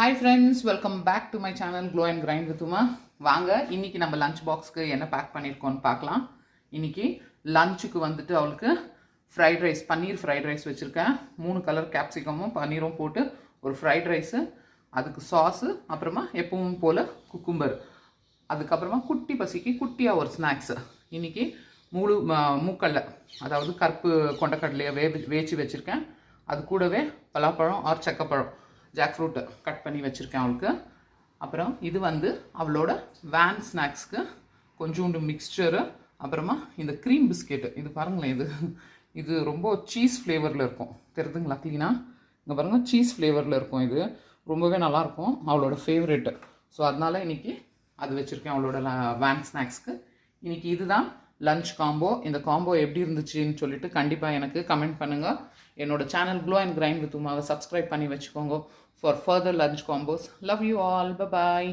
Hi friends, welcome back to my channel glow and grind with Uma. வாங்க இன்றைக்கி நம்ம lunch பாக்ஸ்க்கு என்ன பேக் பண்ணியிருக்கோன்னு பார்க்கலாம். இன்றைக்கி லஞ்சுக்கு வந்துட்டு அவளுக்கு ஃப்ரைட் ரைஸ், பன்னீர் ஃப்ரைட் ரைஸ் வச்சுருக்கேன். 3 கலர் கேப்சிகமும் பன்னீரும் போட்டு ஒரு ஃப்ரைட் ரைஸு, அதுக்கு சாஸு, அப்புறமா எப்பவும் போல் குக்கும்பர், அதுக்கப்புறமா குட்டி பசிக்கு குட்டியாக ஒரு ஸ்நாக்ஸு. இன்றைக்கி மூக்கல்ல, அதாவது கருப்பு கொண்டக்கடலையை வேச்சு வச்சுருக்கேன். அது கூடவே பலாப்பழம் ஆர் சக்கப்பழம், ஜாக் ஃப்ரூட்டு கட் பண்ணி வச்சுருக்கேன் அவளுக்கு. அப்புறம் இது வந்து அவளோட வேன் ஸ்நாக்ஸ்க்கு கொஞ்சோண்டு மிக்ஸ்சரு, அப்புறமா இந்த க்ரீம் பிஸ்கெட்டு. இது பாருங்களேன், இது ரொம்ப சீஸ் ஃப்ளேவரில் இருக்கும், தெரியுதுங்களா க்ளீனாக? இங்கே பாருங்கள், சீஸ் ஃப்ளேவரில் இருக்கும். இது ரொம்பவே நல்லாயிருக்கும், அவளோட ஃபேவரெட்டு. ஸோ அதனால் இன்றைக்கி அது வச்சுருக்கேன் அவளோட வேன் ஸ்நாக்ஸ்க்கு. இன்றைக்கி இதுதான் லஞ்ச் காம்போ. இந்த காம்போ எப்படி இருந்துச்சுன்னு சொல்லிட்டு கண்டிப்பாக எனக்கு கமெண்ட் பண்ணுங்கள். என்னோட channel glow and grind with உமாவை சப்ஸ்கிரைப் பண்ணி வச்சுக்கோங்க for further lunch combos. Love you all. Bye bye.